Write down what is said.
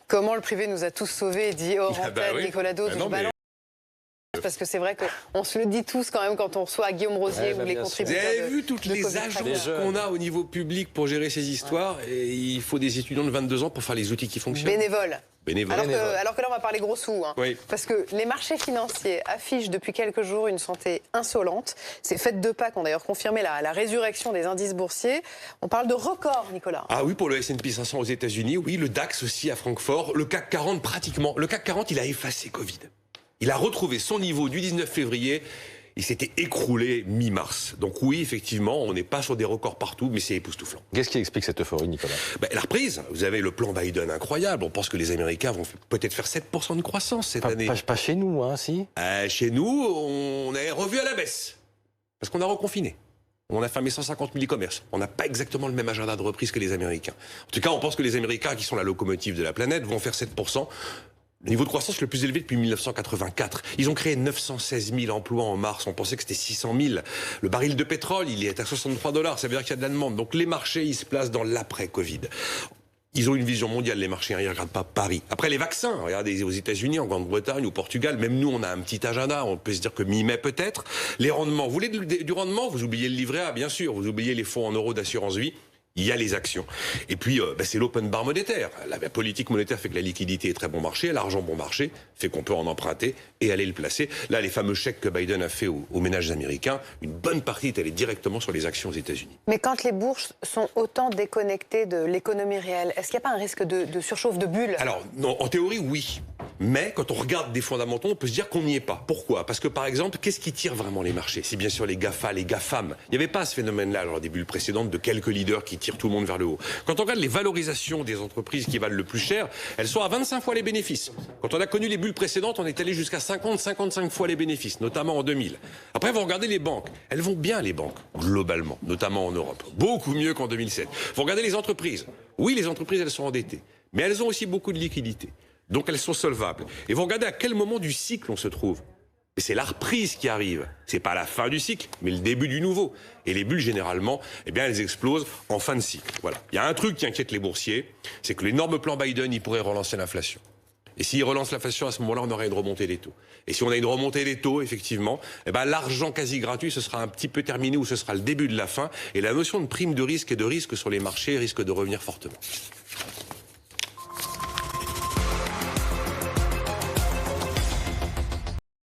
Comment le privé nous a tous sauvés, dit hors antenne Nicolas Dose. Parce que c'est vrai qu'on se le dit tous quand même quand on reçoit Guillaume Rosier ou les contributeurs. Vous avez vu toutes les agences qu'on a au niveau public pour gérer ces histoires, et il faut des étudiants de 22 ans pour faire les outils qui fonctionnent. Bénévoles. Alors que là, on va parler gros sous. Oui. Parce que les marchés financiers affichent depuis quelques jours une santé insolente. Ces fêtes de Pâques ont d'ailleurs confirmé la résurrection des indices boursiers. On parle de record, Nicolas. Ah oui, pour le S&P 500 aux États-Unis, oui, le DAX aussi à Francfort, le CAC 40 pratiquement. Le CAC 40, il a effacé Covid. Il a retrouvé son niveau du 19 février. Il s'était écroulé mi-mars. Donc oui, effectivement, on n'est pas sur des records partout, mais c'est époustouflant. Qu'est-ce qui explique cette euphorie, Nicolas? La reprise. Vous avez le plan Biden incroyable. On pense que les Américains vont peut-être faire 7% de croissance cette année. Pas chez nous, hein, si. Chez nous, on est revu à la baisse. Parce qu'on a reconfiné. On a fermé 150 000 e-commerce. On n'a pas exactement le même agenda de reprise que les Américains. En tout cas, on pense que les Américains, qui sont la locomotive de la planète, vont faire 7%. Le niveau de croissance le plus élevé depuis 1984. Ils ont créé 916 000 emplois en mars. On pensait que c'était 600 000. Le baril de pétrole, il est à 63 $. Ça veut dire qu'il y a de la demande. Donc les marchés, ils se placent dans l'après-Covid. Ils ont une vision mondiale, les marchés. Ils ne regardent pas Paris. Après, les vaccins. Regardez aux États-Unis, en Grande-Bretagne, au Portugal. Même nous, on a un petit agenda. On peut se dire que mi-mai peut-être. Les rendements. Vous voulez du rendement? Vous oubliez le livret A, bien sûr. Vous oubliez les fonds en euros d'assurance vie. Il y a les actions. Et puis, c'est l'open bar monétaire. La politique monétaire fait que la liquidité est très bon marché, l'argent bon marché fait qu'on peut en emprunter et aller le placer. Là, les fameux chèques que Biden a fait aux ménages américains, une bonne partie est allée directement sur les actions aux États-Unis. Mais quand les bourses sont autant déconnectées de l'économie réelle, est-ce qu'il n'y a pas un risque de surchauffe de bulle? Alors, non, en théorie, oui. Mais quand on regarde des fondamentaux, on peut se dire qu'on n'y est pas. Pourquoi? Parce que, par exemple, qu'est-ce qui tire vraiment les marchés? C'est bien sûr les GAFA, les GAFAM. Il n'y avait pas ce phénomène-là lors des bulles précédentes de quelques leaders qui tirent tout le monde vers le haut. Quand on regarde les valorisations des entreprises qui valent le plus cher, elles sont à 25 fois les bénéfices. Quand on a connu les bulles précédentes, on est allé jusqu'à 50-55 fois les bénéfices, notamment en 2000. Après, vous regardez les banques. Elles vont bien, les banques, globalement, notamment en Europe. Beaucoup mieux qu'en 2007. Vous regardez les entreprises. Oui, les entreprises, elles sont endettées. Mais elles ont aussi beaucoup de liquidités. Donc elles sont solvables. Et vous regardez à quel moment du cycle on se trouve. Et c'est la reprise qui arrive. C'est pas la fin du cycle, mais le début du nouveau. Et les bulles, généralement, eh bien, elles explosent en fin de cycle. Voilà. Il y a un truc qui inquiète les boursiers, c'est que l'énorme plan Biden, il pourrait relancer l'inflation. Et s'il relance l'inflation, à ce moment-là, on aurait une remontée des taux. Et si on a une remontée des taux, effectivement, eh ben, l'argent quasi gratuit, ce sera un petit peu terminé ou ce sera le début de la fin. Et la notion de prime de risque et de risque sur les marchés risque de revenir fortement.